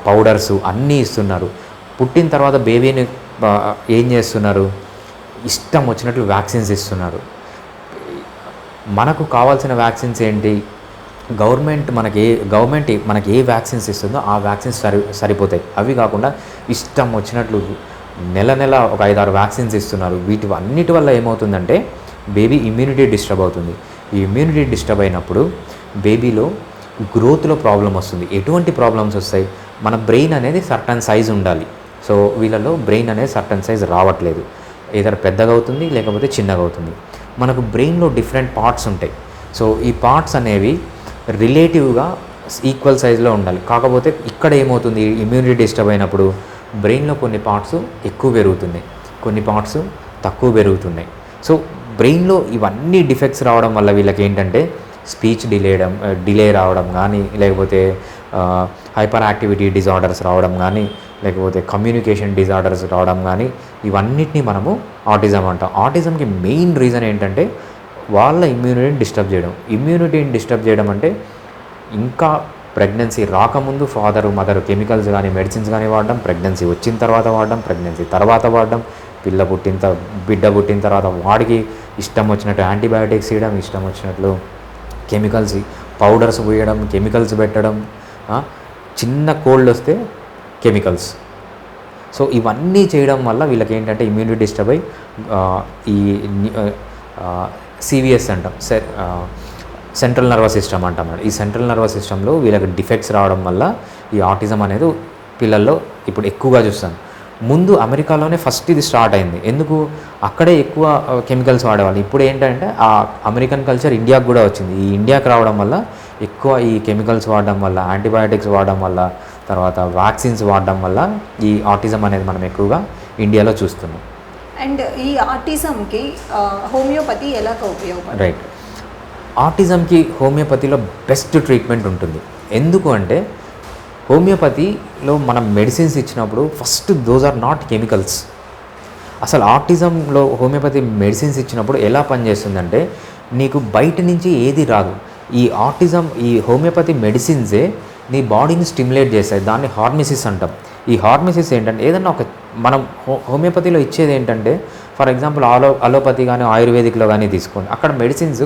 పౌడర్స్ అన్నీ ఇస్తున్నారు. పుట్టిన తర్వాత బేబీని ఏం చేస్తున్నారు, ఇష్టం వచ్చినట్లు వ్యాక్సిన్స్ ఇస్తున్నారు. మనకు కావాల్సిన వ్యాక్సిన్స్ ఏంటి, గవర్నమెంట్ మనకి ఏ వ్యాక్సిన్స్ ఇస్తుందో ఆ వ్యాక్సిన్స్ సరిపోతాయి. అవి కాకుండా ఇష్టం వచ్చినట్లు నెల ఒక 5-6 వ్యాక్సిన్స్ ఇస్తున్నారు. అన్నిటి వల్ల ఏమవుతుందంటే బేబీ ఇమ్యూనిటీ డిస్టర్బ్ అవుతుంది. ఈ ఇమ్యూనిటీ డిస్టర్బ్ అయినప్పుడు బేబీలో గ్రోత్లో ప్రాబ్లం వస్తుంది. ఎటువంటి ప్రాబ్లమ్స్ వస్తాయి, మన బ్రెయిన్ అనేది సర్టన్ సైజ్ ఉండాలి. సో వీళ్ళలో బ్రెయిన్ అనేది సర్టన్ సైజ్ రావట్లేదు, ఏదైనా పెద్దగా అవుతుంది లేకపోతే చిన్నగా అవుతుంది. మనకు బ్రెయిన్లో డిఫరెంట్ పార్ట్స్ ఉంటాయి. సో ఈ పార్ట్స్ అనేవి రిలేటివ్గా ఈక్వల్ సైజులో ఉండాలి. కాకపోతే ఇక్కడ ఏమవుతుంది, ఇమ్యూనిటీ డిస్టర్బ్ అయినప్పుడు బ్రెయిన్లో కొన్ని పార్ట్స్ ఎక్కువ పెరుగుతున్నాయి, కొన్ని పార్ట్స్ తక్కువ పెరుగుతున్నాయి. సో బ్రెయిన్లో ఇవన్నీ డిఫెక్ట్స్ రావడం వల్ల వీళ్ళకి ఏంటంటే స్పీచ్ డిలే రావడం కానీ, లేకపోతే హైపర్ యాక్టివిటీ డిజార్డర్స్ రావడం కానీ, లేకపోతే కమ్యూనికేషన్ డిజార్డర్స్ రావడం కానీ, ఇవన్నిటిని మనము ఆటిజం అంటాం. ఆటిజంకి మెయిన్ రీజన్ ఏంటంటే వాళ్ళ ఇమ్యూనిటీని డిస్టర్బ్ చేయడం అంటే ఇంకా ప్రెగ్నెన్సీ రాకముందు ఫాదరు మదర్ కెమికల్స్ కానీ మెడిసిన్స్ కానీ వాడడం, ప్రెగ్నెన్సీ వచ్చిన తర్వాత వాడడం, ప్రెగ్నెన్సీ తర్వాత వాడడం, బిడ్డ పుట్టిన తర్వాత వాడికి ఇష్టం వచ్చినట్టు యాంటీబయాటిక్స్ ఇవ్వడం, ఇష్టం వచ్చినట్లు కెమికల్స్ పౌడర్స్ పోయడం, కెమికల్స్ పెట్టడం, చిన్న కోల్డ్ వస్తే కెమికల్స్. సో ఇవన్నీ చేయడం వల్ల వీళ్ళకి ఏంటంటే ఇమ్యూనిటీ డిస్టర్బ్ అయ్యి ఈ సివిఎస్ అంటాం, సెంట్రల్ నర్వస్ సిస్టమ్ అంటాం. ఈ సెంట్రల్ నర్వస్ సిస్టంలో వీళ్ళకి డిఫెక్ట్స్ రావడం వల్ల ఈ ఆటిజం అనేది పిల్లల్లో ఇప్పుడు ఎక్కువగా చూస్తాను. ముందు అమెరికాలోనే ఫస్ట్ ఇది స్టార్ట్ అయింది. ఎందుకు, అక్కడే ఎక్కువ కెమికల్స్ వాడేవాళ్ళు. ఇప్పుడు ఏంటంటే ఆ అమెరికన్ కల్చర్ ఇండియాకు కూడా వచ్చింది. ఈ ఇండియాకి రావడం వల్ల ఎక్కువ ఈ కెమికల్స్ వాడడం వల్ల, యాంటీబయాటిక్స్ వాడడం వల్ల, తర్వాత వ్యాక్సిన్స్ వాడడం వల్ల ఈ ఆటిజం అనేది మనం ఎక్కువగా ఇండియాలో చూస్తున్నాం. అండ్ ఈ ఆటిజంకి హోమియోపతి ఎలా ఉపయోగపడుతుంది? రైట్, ఆటిజంకి హోమియోపతిలో బెస్ట్ ట్రీట్మెంట్ ఉంటుంది. ఎందుకు అంటే హోమియోపతిలో మనం మెడిసిన్స్ ఇచ్చినప్పుడు first those are not chemicals. అసలు ఆటిజంలో హోమియోపతి మెడిసిన్స్ ఇచ్చినప్పుడు ఎలా పనిచేస్తుందంటే నీకు బయట నుంచి ఏది రాదు. ఈ హోమియోపతి మెడిసిన్సే నీ బాడీని స్టిమ్యులేట్ చేస్తాయి. దాన్ని హార్మోసిస్ అంటాం. ఈ హార్మోసిస్ ఏంటంటే ఏదన్నా మనం హోమియోపతిలో ఇచ్చేది ఏంటంటే, ఫర్ ఎగ్జాంపుల్ అలోపతి కానీ ఆయుర్వేదిక్లో కానీ తీసుకోండి, అక్కడ మెడిసిన్స్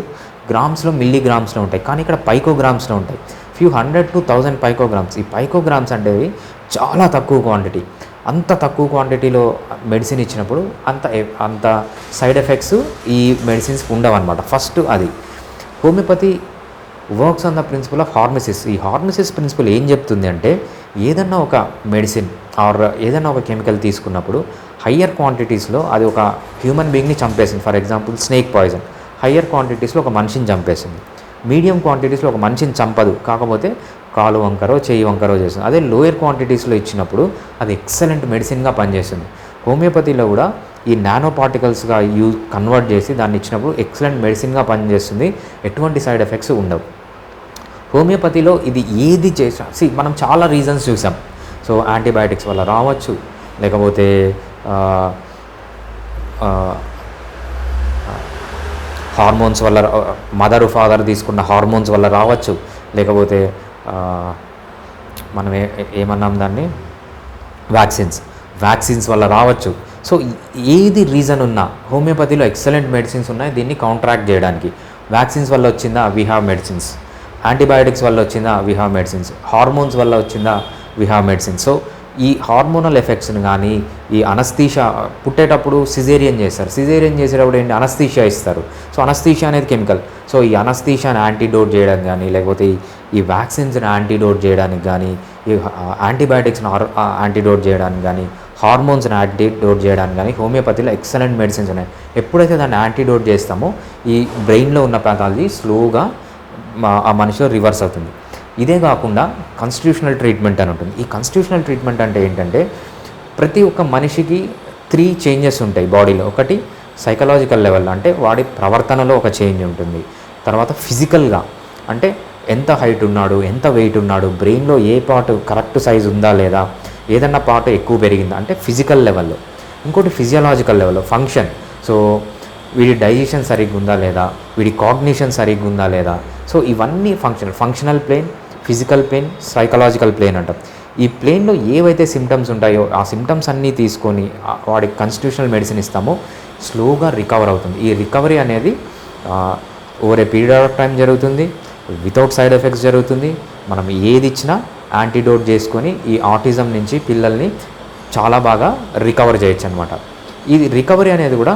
గ్రామ్స్లో మిల్లీగ్రామ్స్లో ఉంటాయి, కానీ ఇక్కడ పైకోగ్రామ్స్లో ఉంటాయి. Few 100 to 1000 పైకోగ్రామ్స్. ఈ పైకోగ్రామ్స్ అంటే చాలా తక్కువ క్వాంటిటీ. అంత తక్కువ క్వాంటిటీలో మెడిసిన్ ఇచ్చినప్పుడు అంత సైడ్ ఎఫెక్ట్స్ ఈ మెడిసిన్స్కి ఉండవు అనమాట. ఫస్ట్ అది homeopathy works on the principle of hormesis. ఈ హార్మోసిస్ ప్రిన్సిపల్ ఏం చెప్తుంది అంటే ఏదన్నా ఒక మెడిసిన్ ఆర్ ఏదన్నా ఒక కెమికల్ తీసుకున్నప్పుడు హయ్యర్ క్వాంటిటీస్లో అది ఒక హ్యూమన్ బీయింగ్ని చంపేసింది. For example snake poison higher క్వాంటిటీస్లో ఒక మనిషిని చంపేసింది. మీడియం క్వాంటిటీస్లో ఒక మనిషిని చంపదు, కాకపోతే కాలు వంకరో చెయ్యి వంకరో చేస్తుంది. అదే లోయర్ క్వాంటిటీస్లో ఇచ్చినప్పుడు అది ఎక్సలెంట్ మెడిసిన్గా పనిచేస్తుంది. హోమియోపతిలో కూడా ఈ నానో పార్టికల్స్గా కన్వర్ట్ చేసి దాన్ని ఇచ్చినప్పుడు ఎక్సలెంట్ మెడిసిన్గా పనిచేస్తుంది. ఎటువంటి సైడ్ ఎఫెక్ట్స్ ఉండవు. హోమియోపతిలో ఇది ఏది చేసినా మనం చాలా రీజన్స్ చూసాం. సో యాంటీబయాటిక్స్ వల్ల రావచ్చు, లేకపోతే హార్మోన్స్ వల్ల, మదర్ ఫాదర్ తీసుకున్న హార్మోన్స్ వల్ల రావచ్చు, లేకపోతే మనం ఏమన్నాం దాన్ని, వ్యాక్సిన్స్ వల్ల రావచ్చు. సో ఏది రీజన్ ఉన్నా హోమియోపతిలో ఎక్సలెంట్ మెడిసిన్స్ ఉన్నాయి దీన్ని కౌంట్రాక్ట్ చేయడానికి. వ్యాక్సిన్స్ వల్ల వచ్చిందా, వీ హ్యావ్ మెడిసిన్స్. యాంటీబయాటిక్స్ వల్ల వచ్చిందా, వీ హ్యావ్ మెడిసిన్స్. హార్మోన్స్ వల్ల వచ్చిందా, వీ హ్యావ్ మెడిసిన్స్. సో ఈ హార్మోనల్ ఎఫెక్ట్స్ని కానీ, ఈ అనస్థీషియా, పుట్టేటప్పుడు సిజేరియన్ చేస్తారు, సిజేరియన్ చేసేటప్పుడు ఏంటి, అనస్థీషియా ఇస్తారు. సో అనస్థీషియా అనేది కెమికల్. సో ఈ అనస్థీషియాని యాంటీడోట్ చేయడానికి కానీ, లేకపోతే ఈ వ్యాక్సిన్స్ని యాంటీడోట్ చేయడానికి కానీ, ఈ యాంటీబయాటిక్స్ని యాంటీడోట్ చేయడానికి కానీ, హార్మోన్స్ని యాంటీడోట్ చేయడానికి కానీ హోమియోపతిలో ఎక్సలెంట్ మెడిసిన్స్ ఉన్నాయి. ఎప్పుడైతే దాన్ని యాంటీడోట్ చేస్తామో ఈ బ్రెయిన్లో ఉన్న ప్యాథాలజీ స్లోగా ఆ మనిషిలో రివర్స్ అవుతుంది. ఇదే కాకుండా కాన్స్టిట్యూషనల్ ట్రీట్మెంట్ అని ఉంటుంది. ఈ కాన్స్టిట్యూషనల్ ట్రీట్మెంట్ అంటే ఏంటంటే ప్రతి ఒక్క మనిషికి 3 చేంజెస్ ఉంటాయి బాడీలో. ఒకటి సైకలాజికల్ లెవెల్, అంటే వాడి ప్రవర్తనలో ఒక చేంజ్ ఉంటుంది. తర్వాత ఫిజికల్గా, అంటే ఎంత హైట్ ఉన్నాడు, ఎంత వెయిట్ ఉన్నాడు, బ్రెయిన్లో ఏ పార్ట్ కరెక్ట్ సైజ్ ఉందా లేదా, ఏదన్నా పార్ట్ ఎక్కువ పెరిగిందా, అంటే ఫిజికల్ లెవెల్లో. ఇంకోటి ఫిజియలాజికల్ లెవెల్లో ఫంక్షన్. సో వీడి డైజెషన్ సరిగ్గా ఉందా లేదా, వీడి కాగ్నిషన్ సరిగ్గా ఉందా లేదా. సో ఇవన్నీ functional plane, physical plane, psychological plane అంటాం. ఈ ప్లేన్లో ఏవైతే సిమ్టమ్స్ ఉంటాయో ఆ సిమ్టమ్స్ అన్నీ తీసుకొని వాడికి కాన్స్టిట్యూషనల్ మెడిసిన్ ఇస్తామో స్లోగా రికవర్ అవుతుంది. ఈ రికవరీ అనేది over a period of time జరుగుతుంది, వితౌట్ సైడ్ ఎఫెక్ట్స్ జరుగుతుంది. మనం ఏది ఇచ్చినా యాంటీడోట్ చేసుకొని ఈ ఆటిజం నుంచి పిల్లల్ని చాలా బాగా రికవర్ చేయొచ్చు అనమాట. ఈ రికవరీ అనేది కూడా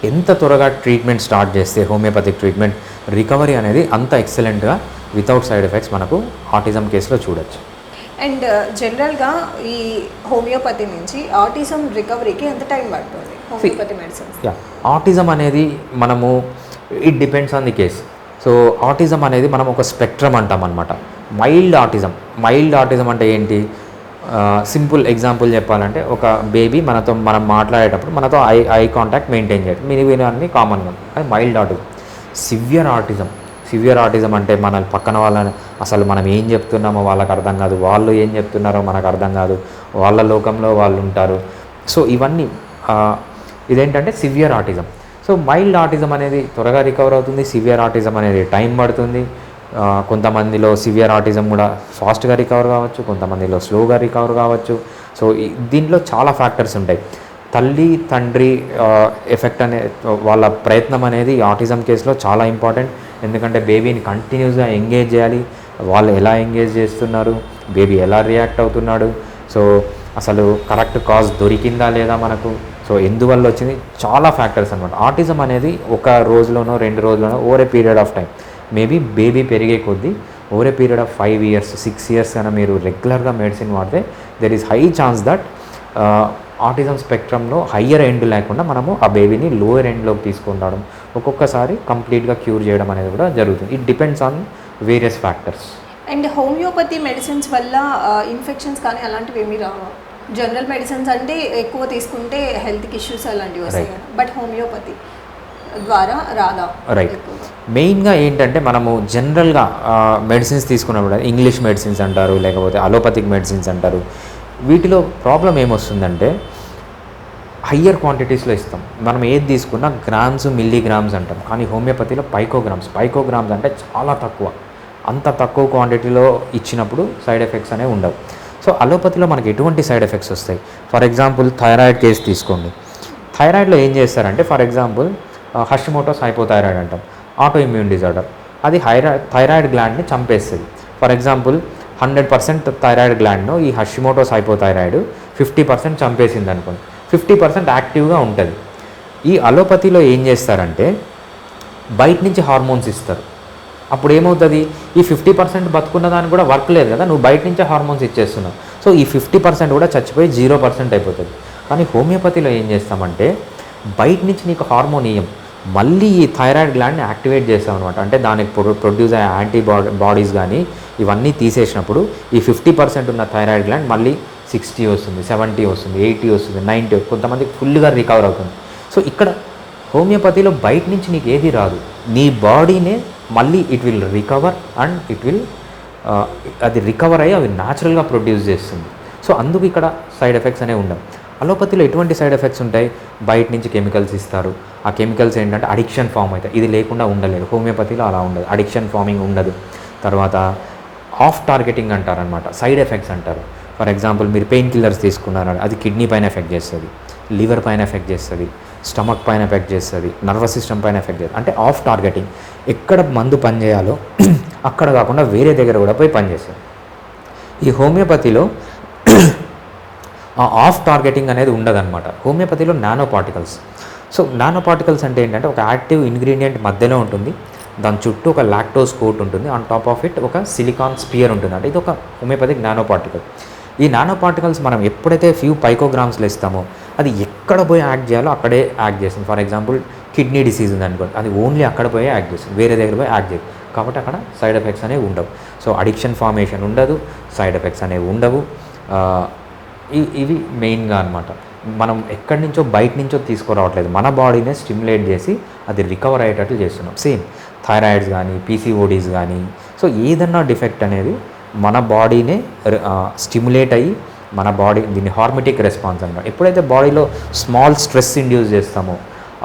ఎంత త్వరగా ట్రీట్మెంట్ స్టార్ట్ చేస్తే హోమియోపతిక్ ట్రీట్మెంట్, రికవరీ అనేది అంత ఎక్సలెంట్గా వితౌట్ సైడ్ ఎఫెక్ట్స్ మనకు ఆటిజం కేసులో చూడొచ్చు. అండ్ జనరల్గా ఈ హోమియోపతి నుంచి ఆటిజం రికవరీకి ఎంత టైం పడుతుంది హోమియోపతి మెడిసిన్స్? ఆటిజం అనేది మనము it depends on the case. So autism అనేది మనం ఒక స్పెక్ట్రమ్ అంటాం అనమాట. మైల్డ్ ఆటిజం అంటే ఏంటి, సింపుల్ ఎగ్జాంపుల్ చెప్పాలంటే ఒక బేబీ మనం మాట్లాడేటప్పుడు మనతో ఐ కాంటాక్ట్ మెయింటైన్ చేయడం, మీరు అన్నీ కామన్గా, అది మైల్డ్ ఆటిజం. సివియర్ ఆటిజం అంటే మన పక్కన వాళ్ళని అసలు మనం ఏం చెప్తున్నామో వాళ్ళకి అర్థం కాదు, వాళ్ళు ఏం చెప్తున్నారో మనకు అర్థం కాదు, వాళ్ళ లోకంలో వాళ్ళు ఉంటారు. సో ఇవన్నీ ఇదేంటంటే severe autism. So mild autism అనేది త్వరగా రికవర్ అవుతుంది, సివియర్ ఆటిజం అనేది టైం పడుతుంది. కొంతమందిలో సివియర్ ఆటిజం కూడా ఫాస్ట్గా రికవర్ కావచ్చు, కొంతమందిలో స్లోగా రికవర్ కావచ్చు. సో దీంట్లో చాలా ఫ్యాక్టర్స్ ఉంటాయి. తల్లి తండ్రి ఎఫెక్ట్ అనే వాళ్ళ ప్రయత్నం అనేది ఆటిజం కేసులో చాలా ఇంపార్టెంట్. ఎందుకంటే బేబీని కంటిన్యూస్గా ఎంగేజ్ చేయాలి, వాళ్ళు ఎలా ఎంగేజ్ చేస్తున్నారు, బేబీ ఎలా రియాక్ట్ అవుతున్నాడు, సో అసలు కరెక్ట్ కాజ్ దొరికిందా లేదా మనకు, సో ఎందువల్ల వచ్చింది, చాలా ఫ్యాక్టర్స్ అనమాట. ఆటిజం అనేది ఒక రోజులోనో 2 రోజులోనో over a period of time, maybe baby పెరిగే కొద్దీ over a period of 5 years 6 years కన్నా మీరు రెగ్యులర్గా మెడిసిన్ వాడితే there is high chance that autism స్పెక్ట్రమ్లో హయ్యర్ ఎండ్ లేకుండా మనము ఆ బేబీని లోయర్ ఎండ్లోకి తీసుకొని రావడం, ఒక్కొక్కసారి కంప్లీట్గా క్యూర్ చేయడం అనేది కూడా జరుగుతుంది. It depends on various factors. And homeopathy medicines వల్ల ఇన్ఫెక్షన్స్ కానీ అలాంటివి ఏమీ రావా? జనరల్ మెడిసిన్స్ అంటే ఎక్కువ తీసుకుంటే హెల్త్కి ఇష్యూస్ అలాంటివి వస్తాయి కదా, బట్ హోమియోపతి ద్వారా రాదా? రైట్. మెయిన్గా ఏంటంటే మనము జనరల్గా మెడిసిన్స్ తీసుకున్నప్పుడు ఇంగ్లీష్ మెడిసిన్స్ అంటారు, లేకపోతే అలోపతిక్ మెడిసిన్స్ అంటారు. వీటిలో ప్రాబ్లం ఏమొస్తుందంటే హయ్యర్ క్వాంటిటీస్లో ఇస్తాం. మనం ఏది తీసుకున్నా గ్రామ్స్ మిల్లీగ్రామ్స్ అంటాం, కానీ హోమియోపతిలో పైకోగ్రామ్స్ అంటే చాలా తక్కువ. అంత తక్కువ క్వాంటిటీలో ఇచ్చినప్పుడు సైడ్ ఎఫెక్ట్స్ అనేవి ఉండవు. సో అలోపతిలో మనకి ఎటువంటి సైడ్ ఎఫెక్ట్స్ వస్తాయి? ఫర్ ఎగ్జాంపుల్ థైరాయిడ్ కేసు తీసుకోండి. థైరాయిడ్లో ఏం చేస్తారంటే, ఫర్ ఎగ్జాంపుల్ హషిమోటోస్ హైపోథైరాయిడ్ అంటాం, ఆటో ఇమ్యూన్ డిజార్డర్. అది థైరాయిడ్ గ్లాండ్ని చంపేస్తుంది. ఫర్ ఎగ్జాంపుల్ 100% థైరాయిడ్ గ్లాండ్ను ఈ హషిమోటోస్ హైపోథైరాయిడ్ 50% చంపేసింది అనుకోండి, 50% యాక్టివ్గా ఉంటుంది. ఈ అలోపతిలో ఏం చేస్తారంటే బయట నుంచి హార్మోన్స్ ఇస్తారు. అప్పుడు ఏమవుతుంది, ఈ 50% బతుకున్న దానికి కూడా వర్క్ లేదు కదా, నువ్వు బయట నుంచే హార్మోన్స్ ఇచ్చేస్తున్నావు. సో ఈ 50% కూడా చచ్చిపోయి 0% అయిపోతుంది. కానీ హోమియోపతిలో ఏం చేస్తామంటే బయట నుంచి నీకు హార్మోన్ ఇయ్యం, మళ్ళీ ఈ థైరాయిడ్ గ్లాండ్ని యాక్టివేట్ చేస్తాం అనమాట. అంటే దానికి ప్రొడ్యూస్ అయ్యే యాంటీబాడీస్ కానీ ఇవన్నీ తీసేసినప్పుడు ఈ 50% ఉన్న థైరాయిడ్ గ్లాండ్ మళ్ళీ 60 వస్తుంది, 70 వస్తుంది, 80 వస్తుంది, 90, కొంతమందికి ఫుల్గా రికవర్ అవుతుంది. సో ఇక్కడ హోమియోపతిలో బయట నుంచి నీకు ఏది రాదు, నీ బాడీనే మళ్ళీ it will recover and it will అది రికవర్ అయ్యి అవి న్యాచురల్గా ప్రొడ్యూస్ చేస్తుంది. సో అందుకు ఇక్కడ సైడ్ ఎఫెక్ట్స్ అనేవి ఉండవు. అలోపతిలో ఎటువంటి సైడ్ ఎఫెక్ట్స్ ఉంటాయి? బయట నుంచి కెమికల్స్ ఇస్తారు, ఆ కెమికల్స్ ఏంటంటే అడిక్షన్ ఫామ్ అవుతాయి. ఇది లేకుండా ఉండలేదు. హోమియోపతిలో అలా ఉండదు, అడిక్షన్ ఫార్మింగ్ ఉండదు. తర్వాత ఆఫ్ టార్గెటింగ్ అంటారనమాట, సైడ్ ఎఫెక్ట్స్ అంటారు. ఫర్ ఎగ్జాంపుల్ మీరు పెయిన్ కిల్లర్స్ తీసుకున్నారు, అది కిడ్నీ పైన ఎఫెక్ట్ చేస్తుంది, లివర్ పైన ఎఫెక్ట్ చేస్తుంది, స్టమక్ పైన ఎఫెక్ట్ చేస్తుంది, నర్వస్ సిస్టమ్ పైన ఎఫెక్ట్ చేస్తుంది. అంటే ఆఫ్ టార్గెటింగ్, ఎక్కడ మందు పనిచేయాలో అక్కడ కాకుండా వేరే దగ్గర కూడా పోయి పనిచేస్తుంది. ఈ హోమియోపతిలో ఆ ఆఫ్ టార్గెటింగ్ అనేది ఉండదన్నమాట. హోమియోపతిలో nano particles. So nano particles అంటే ఏంటంటే ఒక యాక్టివ్ ఇంగ్రీడియంట్ మధ్యలో ఉంటుంది, దాని చుట్టూ ఒక లాక్టోస్ కోట్ ఉంటుంది, ఆన్ టాప్ ఆఫ్ ఇట్ ఒక సిలికాన్ స్పియర్ ఉంటుంది. అంటే ఇది ఒక హోమియోపతిక్ నానో పార్టికల్. ఈ నానో పార్టికల్స్ మనం ఎప్పుడైతే ఫ్యూ పైకోగ్రామ్స్లో ఇస్తామో అది ఎక్కడ పోయి యాక్ట్ చేయాలో అక్కడే యాక్ట్ చేస్తుంది. ఫర్ ఎగ్జాంపుల్ కిడ్నీ డిసీజ్ ఉంది అనుకోండి, అది ఓన్లీ అక్కడ పోయి యాక్ట్ చేస్తుంది, వేరే దగ్గర పోయి యాక్ట్ చేయదు. కాబట్టి అక్కడ సైడ్ ఎఫెక్ట్స్ అనేవి ఉండవు. సో అడిక్షన్ ఫార్మేషన్ ఉండదు, సైడ్ ఎఫెక్ట్స్ అనేవి ఉండవు. ఇవి మెయిన్గా అనమాట. మనం ఎక్కడి నుంచో బయట నుంచో తీసుకురావట్లేదు, మన బాడీనే స్టిమ్యులేట్ చేసి అది రికవర్ అయ్యేటట్లు చేస్తున్నాం. సేమ్ థైరాయిడ్స్ కానీ, పీసీఓడీస్ కానీ, సో ఏదన్నా డిఫెక్ట్ అనేది మన బాడీనే స్టిమ్యులేట్ అయ్యి మన బాడీ, దీన్ని హార్మోటిక్ రెస్పాన్స్ అనమాట. ఎప్పుడైతే బాడీలో స్మాల్ స్ట్రెస్ ఇండ్యూస్ చేస్తామో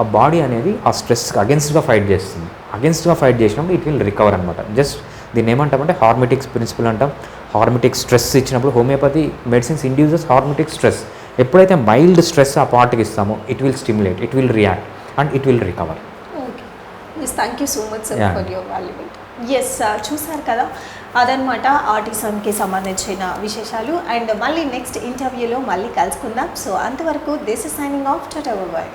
ఆ బాడీ అనేది ఆ స్ట్రెస్కి అగెన్స్ట్గా ఫైట్ చేస్తుంది. అగెన్స్ట్గా ఫైట్ చేసినప్పుడు ఇట్ విల్ రికవర్ అనమాట. జస్ట్ దీన్ని ఏమంటామంటే హార్మోటిక్స్ ప్రిన్సిపల్ అంటాం. హార్మోటిక్ స్ట్రెస్ ఇచ్చినప్పుడు homeopathy medicines induces hormetic stress. ఎప్పుడైతే మైల్డ్ స్ట్రెస్ ఆ పార్ట్కి ఇస్తామో it will stimulate, it will react and it will recover. Okay, yes, thank you so much sir for your valuable. Yes, చూసారు కదా, అదనమాట ఆటిజంకి సంబంధించిన విశేషాలు. అండ్ మళ్ళీ నెక్స్ట్ ఇంటర్వ్యూలో మళ్ళీ కలుసుకుందాం. సో అంతవరకు this is signing of, tata bye.